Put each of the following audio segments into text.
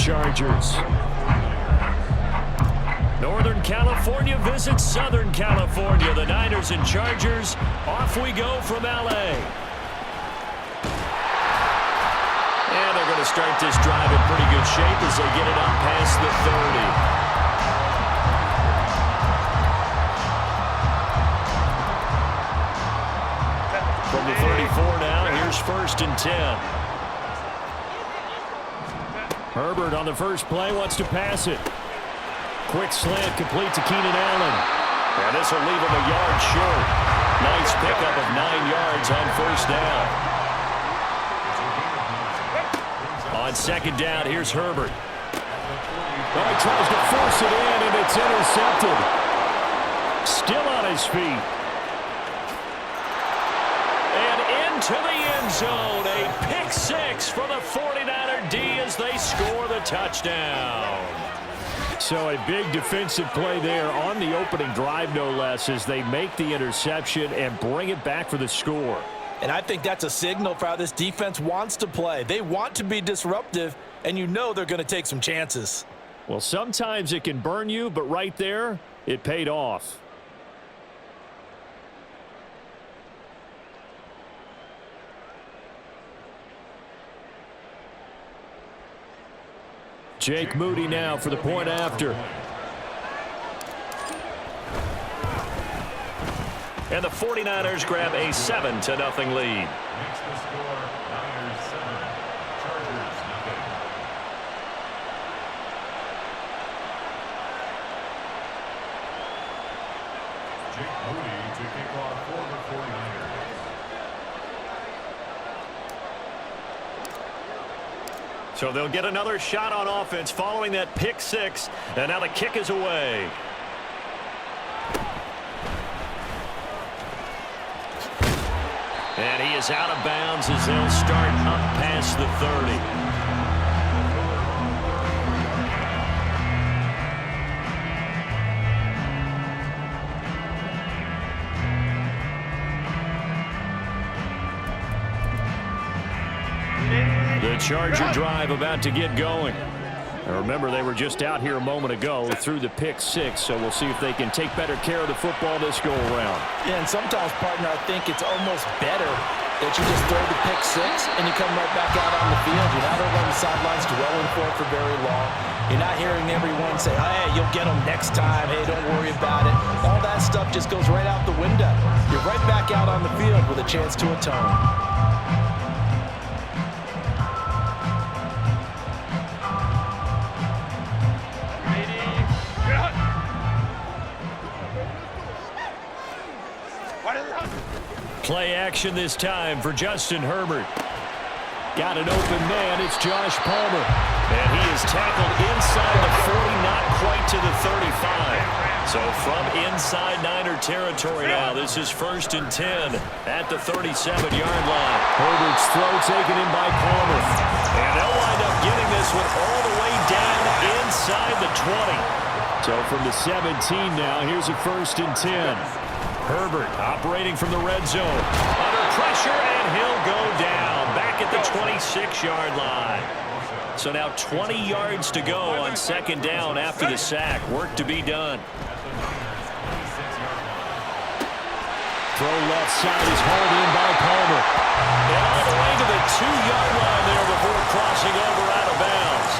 Chargers. Northern California visits Southern California. The Niners and Chargers. Off we go from L.A. And they're going to start this drive in pretty good shape as they get it up past the 30. From the 34 now, here's 1st and 10. Herbert on the first play wants to pass it. Quick slant complete to Keenan Allen. And this will leave him a yard short. Nice pickup of 9 yards on 1st down. On 2nd down, here's Herbert. Oh, he tries to force it in, and it's intercepted. Still on his feet. And into the end zone. A pick 6 for the 49er D as they score the touchdown. So a big defensive play there on the opening drive, no less, as they make the interception and bring it back for the score. And I think that's a signal for how this defense wants to play. They want to be disruptive, and you know they're going to take some chances. Well, sometimes it can burn you, but right there, it paid off. Jake Moody now for the point after. And the 49ers grab a 7-0 lead. Makes the score Niners 7, Chargers nothing. Jake Moody to kick off for the 49ers. So they'll get another shot on offense following that pick 6. And now the kick is away. And he is out of bounds as they'll start up past the 30. The Charger drive about to get going. And remember, they were just out here a moment ago through the pick 6, so we'll see if they can take better care of the football this go-around. Yeah, and sometimes, partner, I think it's almost better that you just throw the pick 6 and you come right back out on the field. You're not over on the sidelines dwelling for very long. You're not hearing everyone say, hey, you'll get them next time. Hey, don't worry about it. All that stuff just goes right out the window. You're right back out on the field with a chance to atone. Play action this time for Justin Herbert. Got an open man. It's Josh Palmer. And he is tackled inside the 40, not quite to the 35. So from inside Niner territory now, this is 1st and 10 at the 37-yard line. Herbert's throw taken in by Palmer. And they'll wind up getting this one all the way down inside the 20. So from the 17 now, here's a 1st and 10. Herbert operating from the red zone. Under pressure, and he'll go down. Back at the 26-yard line. So now 20 yards to go on 2nd down after the sack. Work to be done. Throw left side is hauled in by Palmer. And all the way to the 2-yard line there before crossing over out of bounds.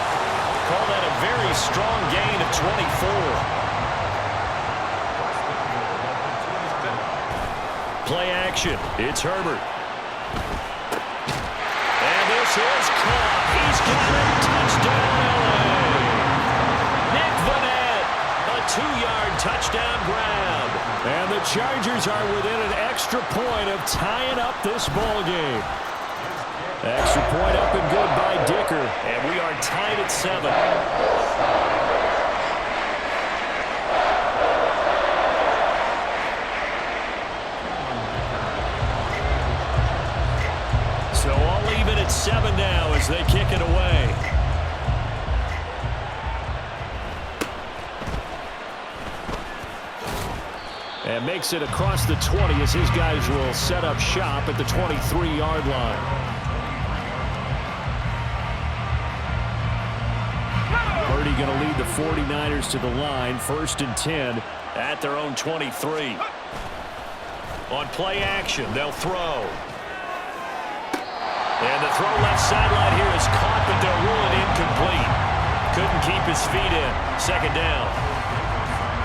Call that a very strong gain of 24. Play action. It's Herbert. And this is caught. He's got it. Touchdown, LA. Nick Vannett. A 2-yard touchdown grab. And the Chargers are within an extra point of tying up this ball game. Extra point up and good by Dicker. And we are tied at 7. So all even at 7 now as they kick it away. And makes it across the 20 as his guys will set up shop at the 23-yard line. going to lead the 49ers to the line, 1st and 10 at their own 23. On play action, they'll throw. And the throw left sideline here is caught, but they'll rule it incomplete. Couldn't keep his feet in. 2nd down.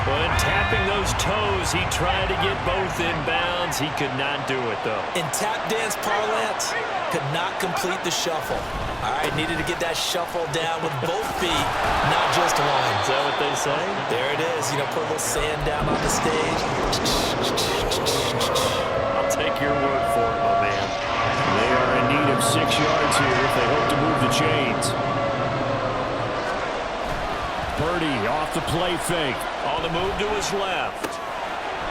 When tapping those toes, he tried to get both inbounds. He could not do it, though. In tap dance parlance, could not complete the shuffle. All right, needed to get that shuffle down with both feet, not just one. Is that what they say? There it is. You know, put a little sand down on the stage. I'll take your word for it, my man. They are in need of 6 yards here if they hope to move the chains. Purdy off the play fake. On the move to his left.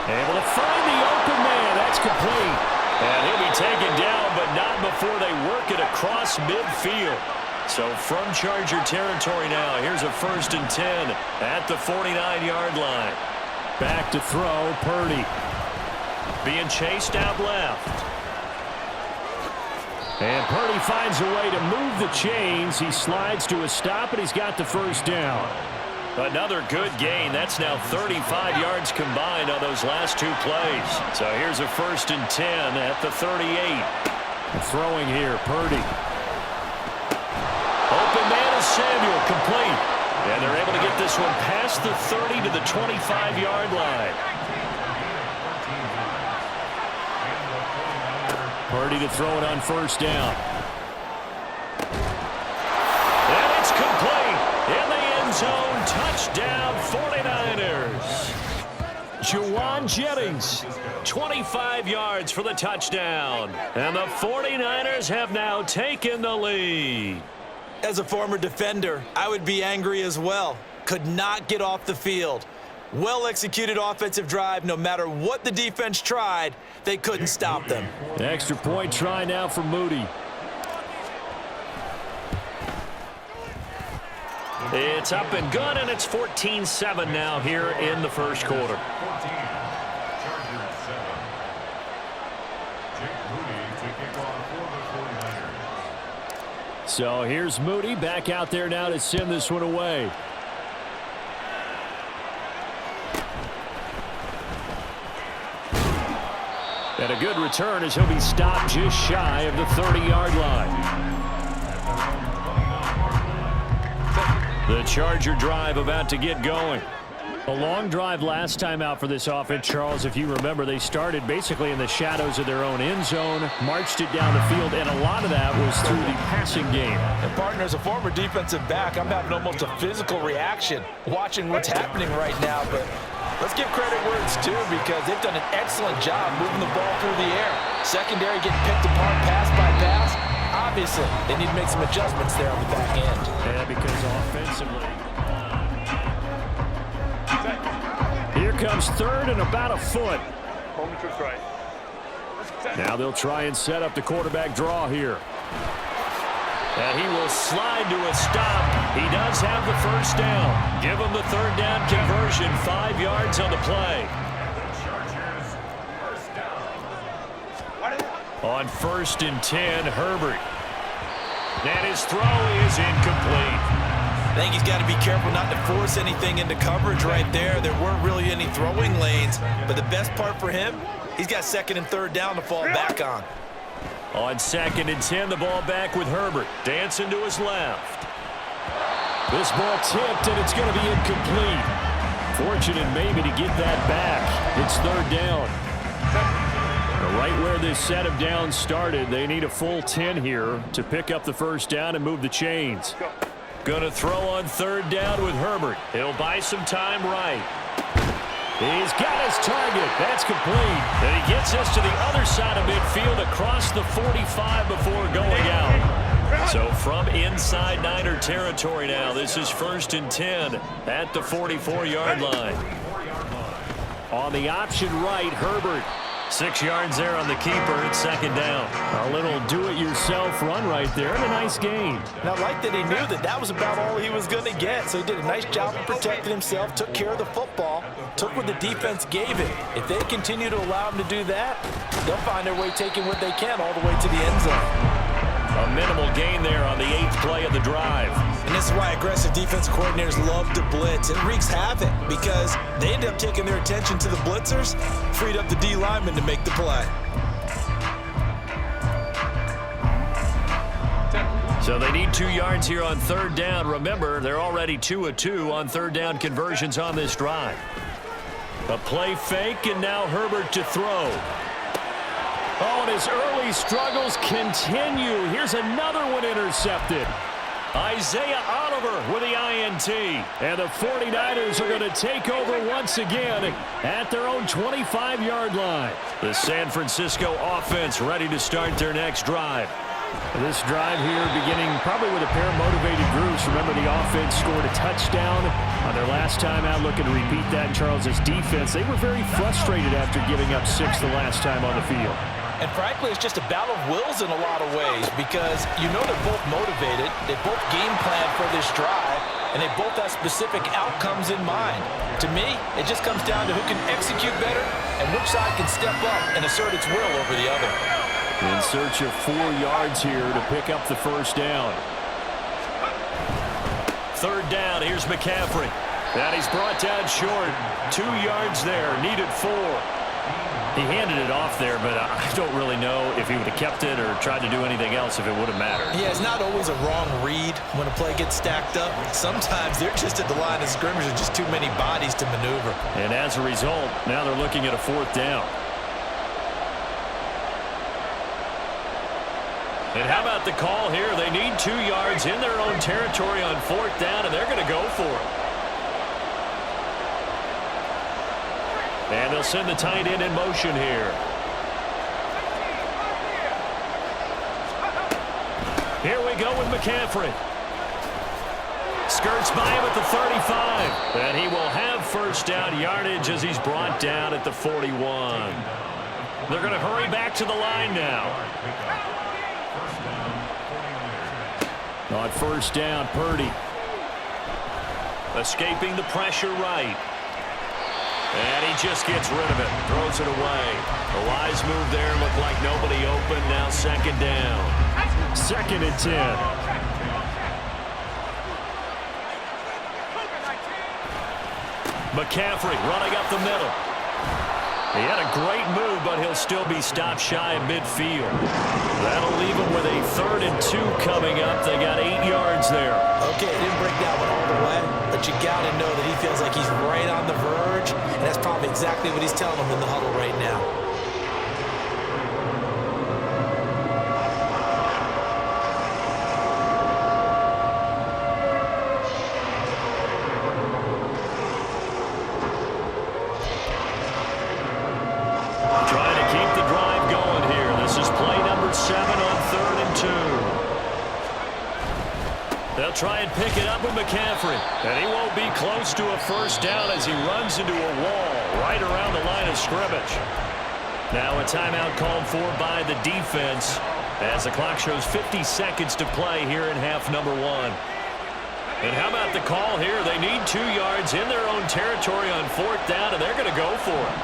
Able to find the open man. That's complete. And he'll be taken down, but not before they work it across midfield. So from Charger territory now, here's a 1st and 10 at the 49-yard line. Back to throw, Purdy. Being chased out left. And Purdy finds a way to move the chains. He slides to a stop, and he's got the 1st down. Another good gain. That's now 35 yards combined on those last 2 plays. So here's a 1st and 10 at the 38. Throwing here, Purdy. Open man is Samuel, complete. And they're able to get this one past the 30 to the 25-yard line. Purdy to throw it on 1st down. And it's complete. In the end zone. Touchdown, 49ers. Juwan Jennings, 25 yards for the touchdown. And the 49ers have now taken the lead. As a former defender, I would be angry as well. Could not get off the field. Well-executed offensive drive. No matter what the defense tried, they couldn't stop them. Extra point try now for Moody. It's up and good, and it's 14-7 now here in the 1st quarter. 14, Chargers 7. Jake Moody to kick off for the 49ers. So here's Moody back out there now to send this one away. And a good return as he'll be stopped just shy of the 30-yard line. The Charger drive about to get going. A long drive last time out for this offense, Charles. If you remember, they started basically in the shadows of their own end zone, marched it down the field, and a lot of that was through the passing game. And partner, as a former defensive back, I'm having almost a physical reaction watching what's happening right now. But let's give credit where it's due, because they've done an excellent job moving the ball through the air. Secondary getting picked apart pass by pass. Obviously, they need to make some adjustments there on the back end. Yeah, because offensively. Here comes 3rd and about a foot. Now they'll try and set up the quarterback draw here. And he will slide to a stop. He does have the 1st down. Give him the 3rd down conversion, 5 yards on the play. On 1st and 10, Herbert. And his throw is incomplete. I think he's got to be careful not to force anything into coverage right there. There weren't really any throwing lanes, but the best part for him, he's got 2nd and 3rd down to fall back on. On 2nd and 10, the ball back with Herbert. Dancing to his left. This ball tipped, and it's going to be incomplete. Fortunate maybe to get that back. It's 3rd down. Right where this set of downs started, they need a full 10 here to pick up the 1st down and move the chains. Gonna throw on 3rd down with Herbert. He'll buy some time right. He's got his target. That's complete. And he gets us to the other side of midfield across the 45 before going out. So from inside Niner territory now, this is 1st and 10 at the 44-yard line. On the option right, Herbert. 6 yards there on the keeper. It's 2nd down. A little do-it-yourself run right there, and a nice gain. Now, I like that he knew that that was about all he was going to get, so he did a nice job of protecting himself, took care of the football, took what the defense gave him. If they continue to allow him to do that, they'll find their way taking what they can all the way to the end zone. A minimal gain there on the 8th play of the drive. And this is why aggressive defense coordinators love to blitz. It wreaks havoc because they end up taking their attention to the blitzers, freed up the D lineman to make the play. So they need 2 yards here on 3rd down. Remember, they're already 2 of 2 on 3rd down conversions on this drive. A play fake, and now Herbert to throw. Oh, and his early struggles continue. Here's another one intercepted. Isaiah Oliver with the INT. And the 49ers are going to take over once again at their own 25-yard line. The San Francisco offense ready to start their next drive. This drive here beginning probably with a pair of motivated groups. Remember, the offense scored a touchdown on their last time out. Looking to repeat that in Charles's defense. They were very frustrated after giving up 6 the last time on the field. And frankly, it's just a battle of wills in a lot of ways because you know they're both motivated. They both game plan for this drive, and they both have specific outcomes in mind. To me, it just comes down to who can execute better and which side can step up and assert its will over the other. In search of 4 yards here to pick up the 1st down. 3rd down, here's McCaffrey. And he's brought down short. 2 yards there, needed 4. He handed it off there, but I don't really know if he would have kept it or tried to do anything else if it would have mattered. Yeah, it's not always a wrong read when a play gets stacked up. Sometimes they're just at the line of scrimmage with just too many bodies to maneuver. And as a result, now they're looking at a 4th down. And how about the call here? They need 2 yards in their own territory on 4th down, and they're going to go for it. And they'll send the tight end in motion here. Here we go with McCaffrey. Skirts by him at the 35. And he will have 1st down yardage as he's brought down at the 41. They're going to hurry back to the line now. On 1st down, Purdy. Escaping the pressure right. And he just gets rid of it. Throws it away. A wise move there. Looked like nobody open. Now 2nd down. 2nd and 10. McCaffrey running up the middle. He had a great move, but he'll still be stopped shy of midfield. That'll leave him with a 3rd and 2 coming up. They got 8 yards there. Okay, it didn't break that one all the way, but you got to know that he feels like he's right on the verge, and that's probably exactly what he's telling them in the huddle right now. Trying to keep the drive going here. This is play number 7 on 3rd and 2. They'll try and pick it up with McCaffrey. And he won't be close to a 1st down as he runs into a wall right around the line of scrimmage. Now a timeout called for by the defense as the clock shows 50 seconds to play here in half number 1. And how about the call here? They need 2 yards in their own territory on 4th down, and they're going to go for it.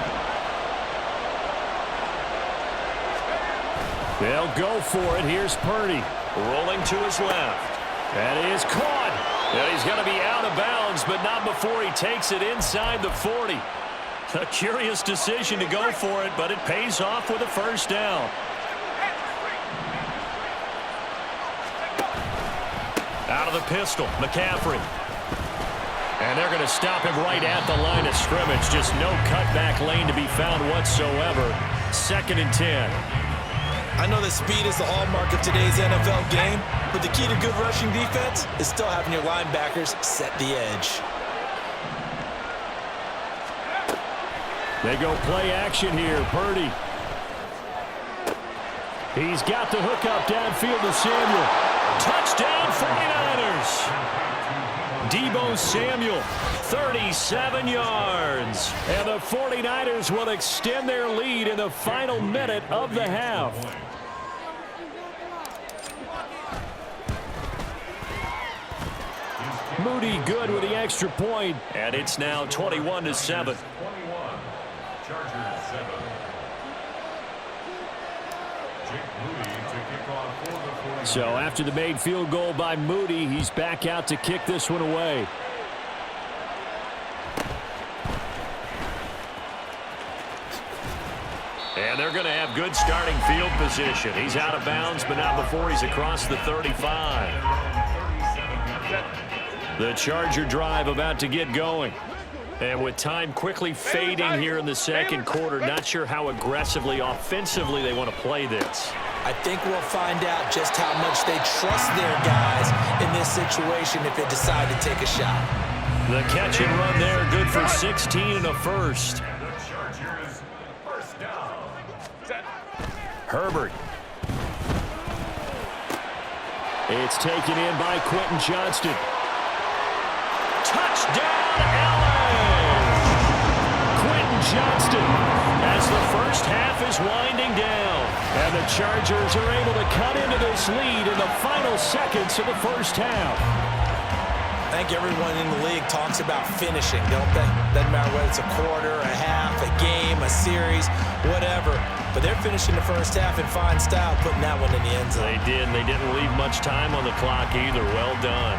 They'll go for it. Here's Purdy. Rolling to his left. And he is caught. And he's going to be out of bounds, but not before he takes it inside the 40. A curious decision to go for it, but it pays off with a 1st down. Out of the pistol, McCaffrey. And they're going to stop him right at the line of scrimmage. Just no cutback lane to be found whatsoever. 2nd and 10. I know that speed is the hallmark of today's NFL game, but the key to good rushing defense is still having your linebackers set the edge. They go play action here. Purdy. He's got the hook up downfield to Samuel. Touchdown 49ers. Deebo Samuel, 37 yards. And the 49ers will extend their lead in the final minute of the half. Moody good with the extra point. And it's now 21-7. 21. Chargers 7. Jake Moody to kick So after the made field goal by Moody, he's back out to kick this one away. And they're going to have good starting field position. He's out of bounds, but not before he's across the 35. The Charger drive about to get going. And with time quickly fading here in the second quarter, not sure how aggressively, offensively they want to play this. I think we'll find out just how much they trust their guys in this situation if they decide to take a shot. The catch and run there, good for 16 and a first. Herbert. It's taken in by Quentin Johnston. Touchdown, LA! Quentin Johnston as the first half is winding down. And the Chargers are able to cut into this lead in the final seconds of the first half. I think everyone in the league talks about finishing, don't they? Doesn't matter whether it's a quarter, a half, a game, a series, whatever. But they're finishing the first half in fine style, putting that one in the end zone. They did, and they didn't leave much time on the clock either. Well done.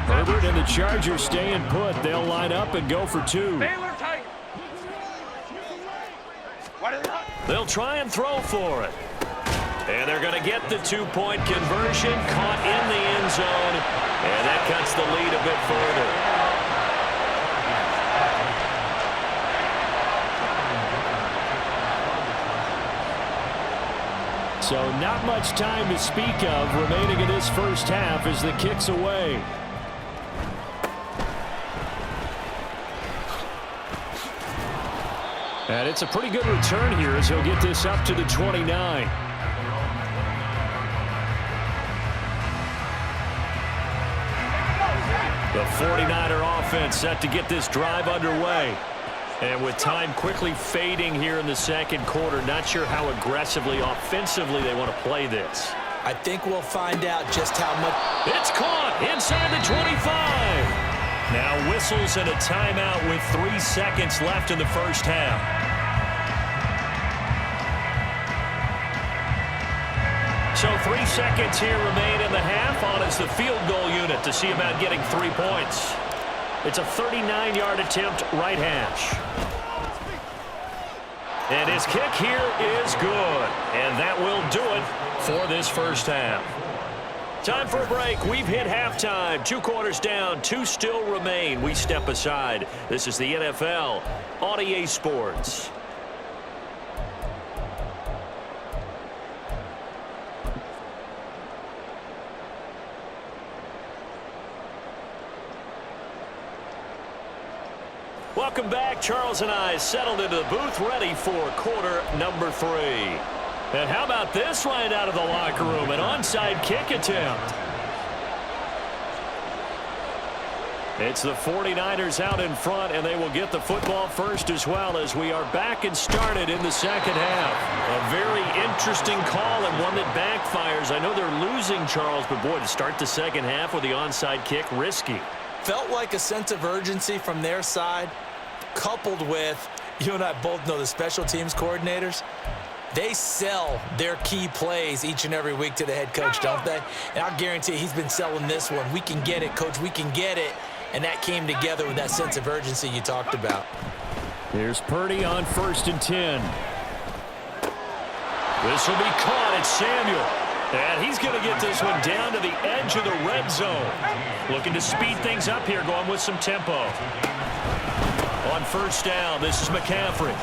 Herbert and the Chargers staying put. They'll line up and go for two. They'll try and throw for it. And they're going to get the two-point conversion, caught in the end zone, and that cuts the lead a bit further. So not much time to speak of remaining in this first half as the kick's away. And it's a pretty good return here as he'll get this up to the 29. The 49er offense set to get this drive underway. And with time quickly fading here in the second quarter, not sure how aggressively, offensively they want to play this. I think we'll find out just how much. It's caught inside the 25. Now whistles and a timeout with 3 seconds left in the first half. So 3 seconds here remain in the half. On is the field goal unit to see about getting 3 points. It's a 39-yard attempt, right hash. And his kick here is good. And that will do it for this first half. Time for a break. We've hit halftime. 2 quarters down. 2 still remain. We step aside. This is the NFL on EA Sports. Welcome back. Charles and I settled into the booth ready for quarter number 3. And how about this right out of the locker room? An onside kick attempt. It's the 49ers out in front, and they will get the football first as well as we are back and started in the second half. A very interesting call and one that backfires. I know they're losing, Charles, but boy, to start the second half with the onside kick, risky. Felt like a sense of urgency from their side, coupled with, you and I both know the special teams coordinators, they sell their key plays each and every week to the head coach, don't they? And I'll guarantee he's been selling this one. We can get it, coach, we can get it. And that came together with that sense of urgency you talked about. Here's Purdy on 1st and 10. This will be caught. It's Samuel. And he's going to get this one down to the edge of the red zone. Looking to speed things up here, going with some tempo. On 1st down, this is McCaffrey.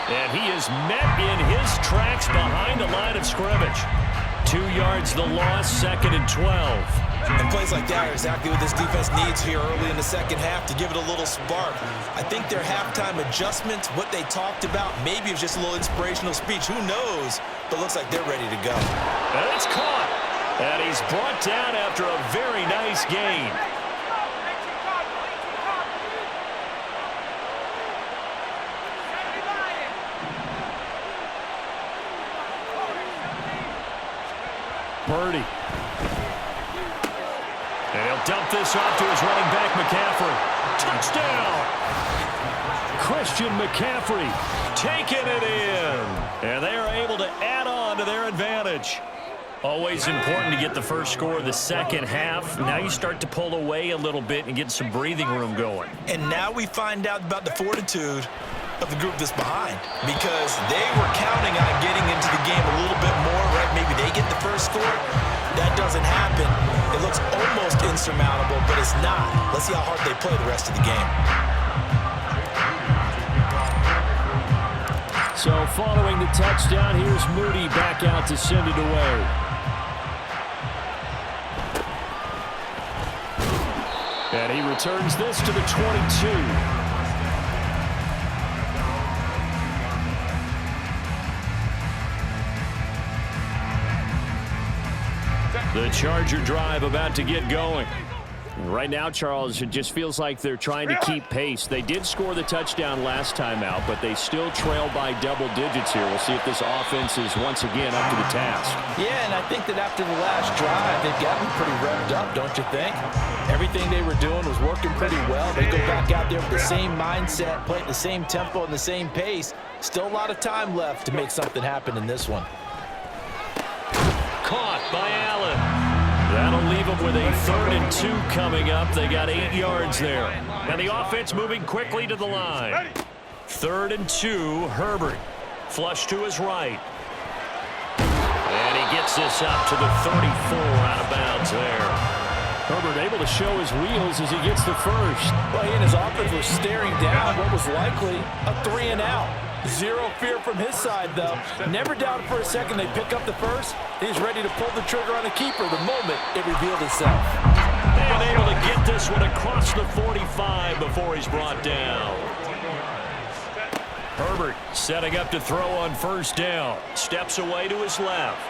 And he is met in his tracks behind the line of scrimmage. 2 yards the loss, 2nd and 12. And plays like that are exactly what this defense needs here early in the second half to give it a little spark. I think their halftime adjustments, what they talked about, maybe it was just a little inspirational speech. Who knows? But looks like they're ready to go. And it's caught. And he's brought down after a very nice gain. Purdy. And he'll dump this off to his running back, McCaffrey. Touchdown! Christian McCaffrey taking it in. And they are able to add on to their advantage. Always important to get the first score of the second half. Now you start to pull away a little bit and get some breathing room going. And now we find out about the fortitude of the group that's behind, because they were counting on getting into the game a little bit more, right? Maybe they get the first score. That doesn't happen. It looks almost insurmountable, but it's not. Let's see how hard they play the rest of the game. So following the touchdown, here's Moody back out to send it away. And he returns this to the 22. The Charger drive about to get going. Right now, Charles, it just feels like they're trying to keep pace. They did score the touchdown last time out, but they still trail by double digits here. We'll see if this offense is once again up to the task. Yeah, and I think that after the last drive, they've gotten pretty revved up, don't you think? Everything they were doing was working pretty well. They go back out there with the same mindset, play at the same tempo and the same pace. Still a lot of time left to make something happen in this one. Caught by Allen. That'll leave them with a 3rd and 2 coming up. They got 8 yards there. And the offense moving quickly to the line. 3rd and 2, Herbert. Flush to his right. And he gets this up to the 34, out of bounds there. Herbert able to show his wheels as he gets the first. Well, he and his offense were staring down what was likely a 3 and out. Zero fear from his side, though. Never doubted for a second they pick up the first. He's ready to pull the trigger on the keeper the moment it revealed itself. And able to get this one across the 45 before he's brought down. Herbert setting up to throw on 1st down. Steps away to his left.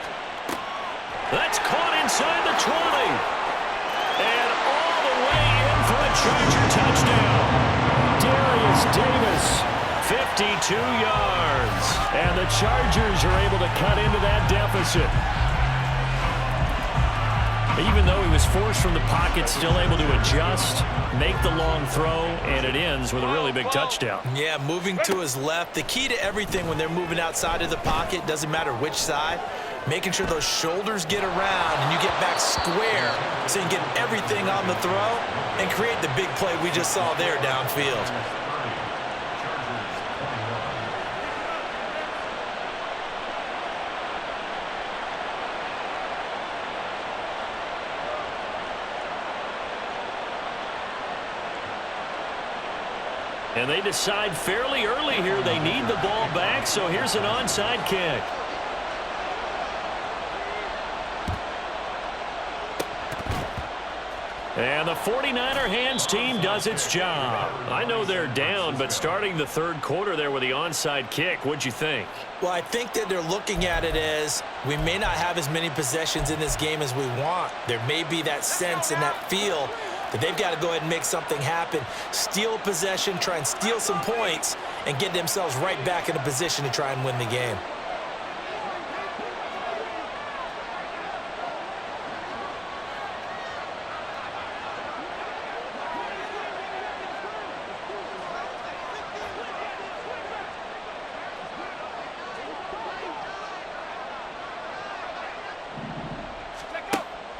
That's caught inside the 20. And all the way in for a Charger touchdown. Darius Davis. 52 yards. And the Chargers are able to cut into that deficit. Even though he was forced from the pocket, still able to adjust, make the long throw, and it ends with a really big touchdown. Yeah, moving to his left. The key to everything when they're moving outside of the pocket, doesn't matter which side, making sure those shoulders get around and you get back square so you can get everything on the throw and create the big play we just saw there downfield. And they decide fairly early here they need the ball back, so here's an onside kick. And the 49er hands team does its job. I know they're down, but starting the 3rd quarter there with the onside kick, what'd you think? Well, I think that they're looking at it as we may not have as many possessions in this game as we want. There may be that sense and that feel that they've got to go ahead and make something happen, steal possession, try and steal some points, and get themselves right back in a position to try and win the game.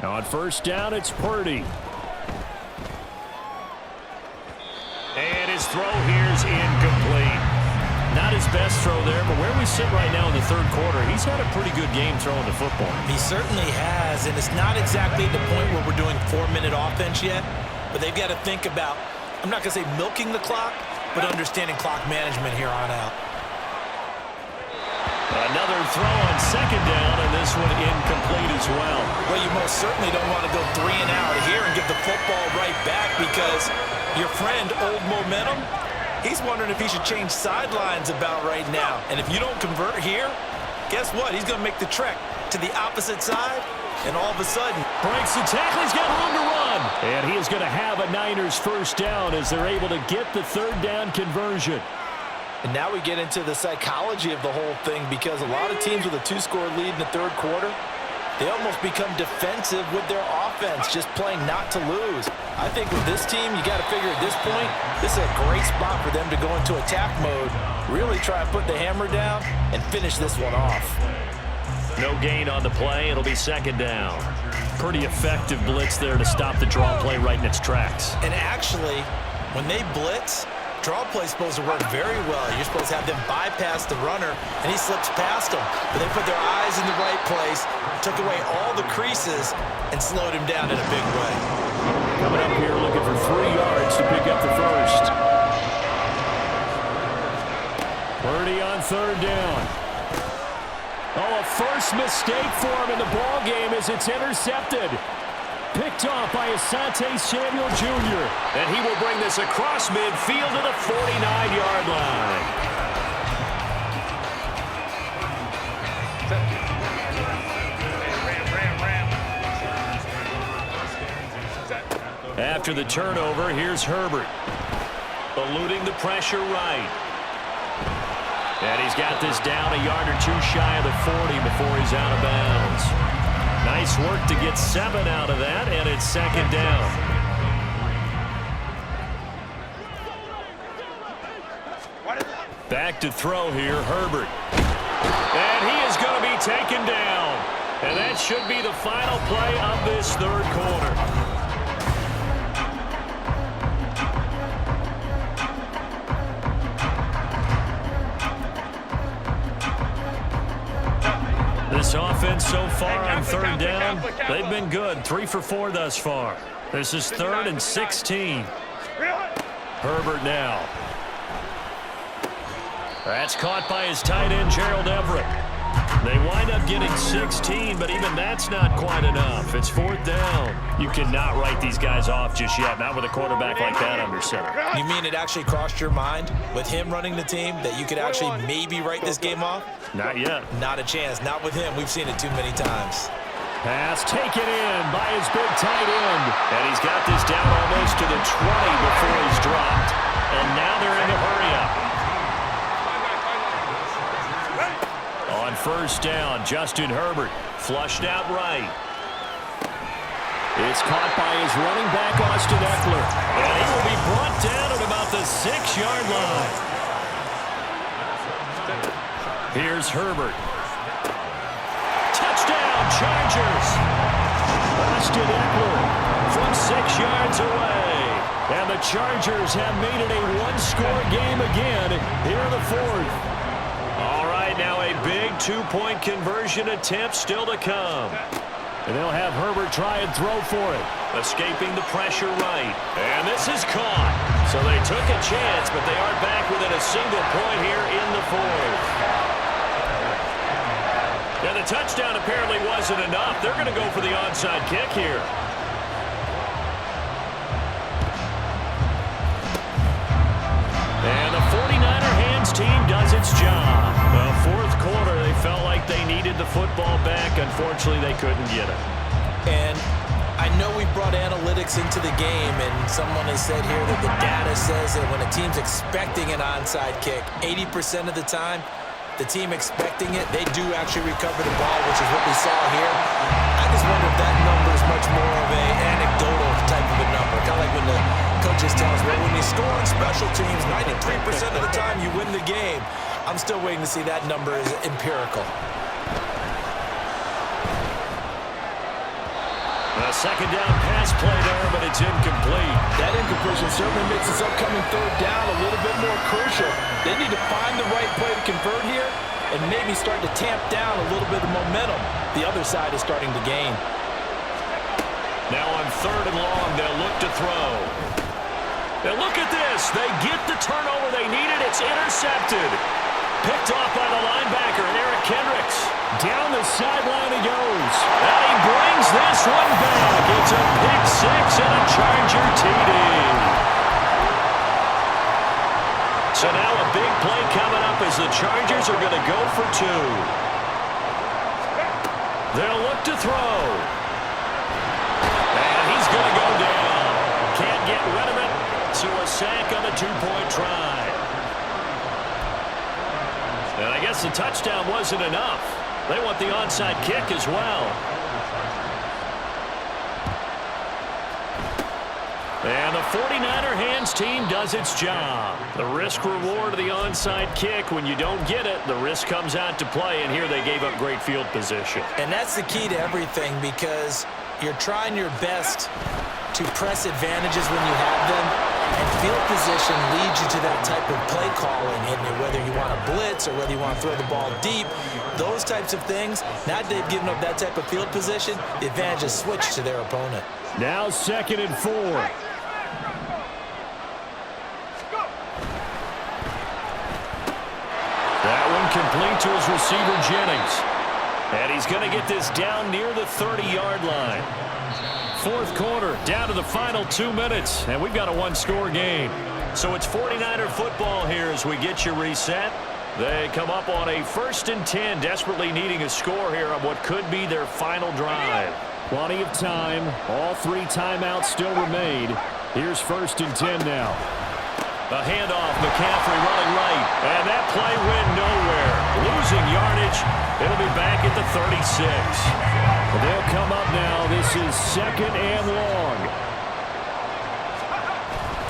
Now on 1st down, it's Purdy. And his throw here's incomplete. Not his best throw there, but where we sit right now in the 3rd quarter, he's had a pretty good game throwing the football. He certainly has, and it's not exactly at the point where we're doing 4-minute offense yet, but they've got to think about, I'm not going to say milking the clock, but understanding clock management here on out. Another throw on 2nd down, and this one incomplete as well. Well, you most certainly don't want to go 3 and out here and get the football right back, because your friend, Old Momentum, he's wondering if he should change sidelines about right now. And if you don't convert here, guess what? He's going to make the trek to the opposite side, and all of a sudden, breaks the tackle. He's got room to run. And he is going to have a Niners 1st down as they're able to get the 3rd down conversion. And now we get into the psychology of the whole thing, because a lot of teams with a 2-score lead in the 3rd quarter, they almost become defensive with their offense, just playing not to lose. I think with this team, you got to figure at this point, this is a great spot for them to go into attack mode, really try and put the hammer down and finish this one off. No gain on the play. It'll be second down. Pretty effective blitz there to stop the draw play right in its tracks. And actually, when they blitz, draw play is supposed to work very well. You're supposed to have them bypass the runner, and he slips past them. But they put their eyes in the right place, took away all the creases, and slowed him down in a big way. Coming up here looking for 3 yards to pick up the first. Purdy on third down. Oh, a first mistake for him in the ball game as it's intercepted. Picked off by Asante Samuel Jr. And he will bring this across midfield to the 49-yard line. After the turnover, here's Herbert. Eluding the pressure right. And he's got this down a yard or two shy of the 40 before he's out of bounds. Nice work to get 7 out of that, and it's second down. Back to throw here, Herbert. And he is going to be taken down. And that should be the final play of this third quarter. This offense so far on third down, they've been good. 3 for 4 thus far. This is 3rd and 16. Herbert now. That's caught by his tight end, Gerald Everett. They wind up getting 16, but even that's not quite enough. It's 4th down. You cannot write these guys off just yet, not with a quarterback like that under center. You mean it actually crossed your mind with him running the team that you could actually maybe write this game off? Not yet. Not a chance. Not with him. We've seen it too many times. Pass taken in by his big tight end. And he's got this down almost to the 20 before he's dropped. And now they're in a hurry-up. On first down, Justin Herbert flushed out right. It's caught by his running back, Austin Eckler. And he will be brought down at about the 6-yard line. Here's Herbert. Touchdown, Chargers. Austin Eckler From 6 yards away. And the Chargers have made it a one-score game again here in the 4th. All right, now a big 2-point conversion attempt still to come. And they'll have Herbert try and throw for it. Escaping the pressure right. And this is caught. So they took a chance, but they are back within a single point here in the 4th. Now the touchdown apparently wasn't enough. They're going to go for the onside kick here. And the 49er hands team does its job. The 4th quarter, they felt like they needed the football back. Unfortunately, they couldn't get it. And I know we brought analytics into the game, and someone has said here that the data says that when a team's expecting an onside kick, 80% of the time, the team expecting it, they do actually recover the ball, which is what we saw here. I just wonder if that number is much more of an anecdotal type of a number. Kind of like when the coaches tell us, well, when you score on special teams, 93% of the time you win the game. I'm still waiting to see that number is empirical. A second down pass play there, but it's incomplete. That incompletion certainly makes this upcoming third down a little bit more crucial. They need to find the right play to convert here and maybe start to tamp down a little bit of momentum. The other side is starting to gain. Now on 3rd and long, they'll look to throw. Now look at this. They get the turnover they needed. It's intercepted. Picked off by the linebacker, Eric Kendricks. Down the sideline he goes. And he brings this one back. It's a pick 6 and a Charger TD. So now a big play coming up as the Chargers are going to go for 2. They'll look to throw. And he's going to go down. Can't get rid of it. So a sack on the 2-point try. And I guess the touchdown wasn't enough. They want the onside kick as well. And the 49er hands team does its job. The risk reward of the onside kick. When you don't get it, the risk comes out to play, and here they gave up great field position. And that's the key to everything, because you're trying your best to press advantages when you have them, and field position leads you to that type of play calling. And whether you want to blitz or whether you want to throw the ball deep, those types of things, now that they've given up that type of field position, the advantage is switched to their opponent. Now 2nd and 4. That one complete to his receiver, Jennings. And he's going to get this down near the 30-yard line. 4th quarter, down to the final 2 minutes, and we've got a one-score game. So it's 49er football here as we get you reset. They come up on a 1st and 10, desperately needing a score here on what could be their final drive. Plenty of time. All 3 timeouts still remain. Here's 1st and 10 now. A handoff, McCaffrey running right, and that play went nowhere. Losing yardage. It'll be back at the 36. They'll come up now. This is 2nd and long.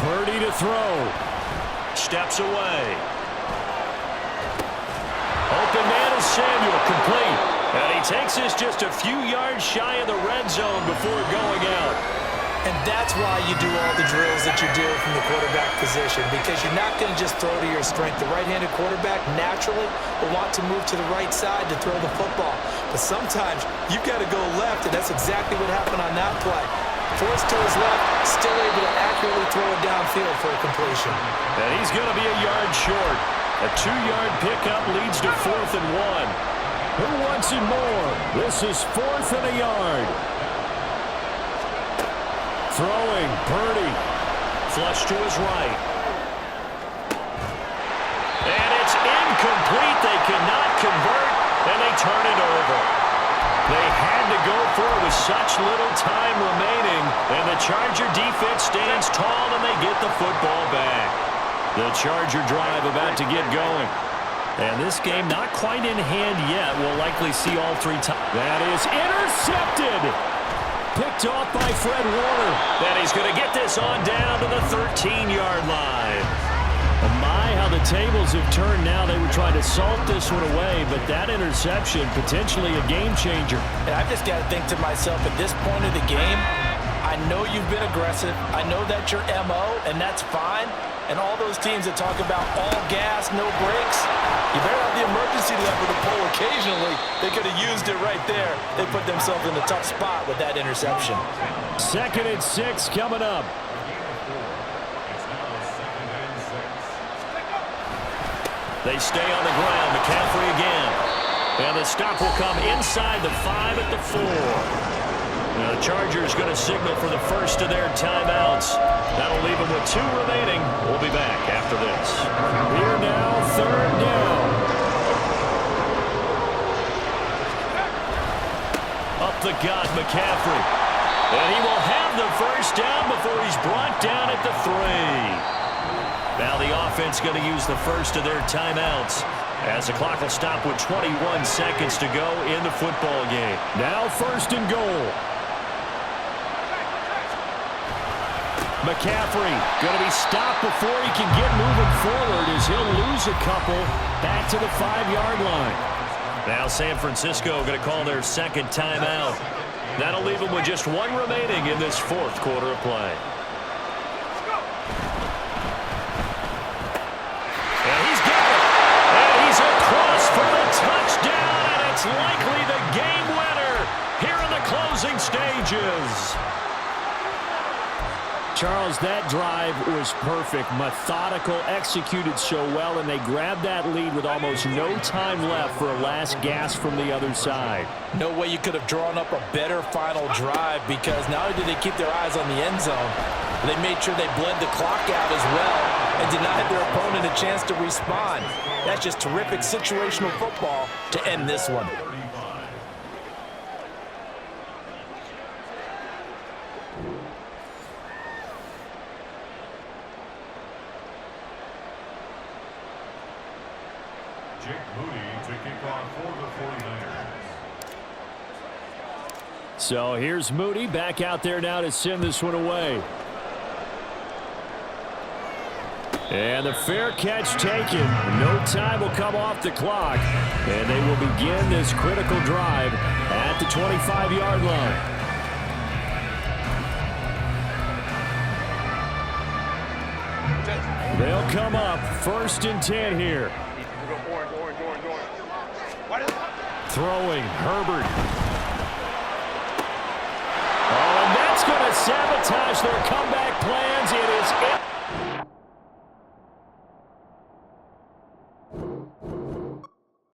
Purdy to throw. Steps away. Open man is Samuel, complete. And he takes this just a few yards shy of the red zone before going out. And that's why you do all the drills that you do from the quarterback position, because you're not going to just throw to your strength. The right-handed quarterback naturally will want to move to the right side to throw the football. But sometimes you've got to go left, and that's exactly what happened on that play. Forced to his left, still able to accurately throw it downfield for a completion. And he's going to be a yard short. A 2-yard pickup leads to 4th and 1. Who wants it more? This is 4th and a yard. Throwing, Purdy. Flush to his right. And it's incomplete. They cannot convert, and they turn it over. They had to go for it with such little time remaining, and the Charger defense stands tall, and they get the football back. The Charger drive about to get going. And this game not quite in hand yet. We'll likely see all 3 times. That is intercepted. Picked off by Fred Warner. And he's going to get this on down to the 13-yard line. My, how the tables have turned now. They were trying to salt this one away, but that interception, potentially a game changer. And I've just got to think to myself, at this point of the game, I know you've been aggressive. I know that's your MO, and that's fine. And all those teams that talk about all gas, no brakes, you better have the emergency lever to pull occasionally. They could have used it right there. They put themselves in a tough spot with that interception. 2nd and 6 coming up. They stay on the ground. McCaffrey again. And the stop will come inside the 5 at the 4. Now the Chargers going to signal for the first of their timeouts. That'll leave them with 2 remaining. We'll be back after this. Here now, 3rd down. Up the gut, McCaffrey. And he will have the first down before he's brought down at the 3. Now the offense going to use the first of their timeouts as the clock will stop with 21 seconds to go in the football game. Now 1st and goal. McCaffrey going to be stopped before he can get moving forward as he'll lose a couple back to the 5-yard line. Now San Francisco going to call their 2nd timeout. That'll leave them with just 1 remaining in this 4th quarter of play. And he's got it. And he's across for the touchdown, and it's likely the game winner here in the closing stages. Charles, that drive was perfect. Methodical, executed so well, and they grabbed that lead with almost no time left for a last gasp from the other side. No way you could have drawn up a better final drive, because not only did they keep their eyes on the end zone, they made sure they bled the clock out as well and denied their opponent a chance to respond. That's just terrific situational football to end this one. So here's Moody back out there now to send this one away. And the fair catch taken. No time will come off the clock. And they will begin this critical drive at the 25-yard line. They'll come up 1st and 10 here. Throwing, Herbert. Oh, and that's going to sabotage their comeback plans. It is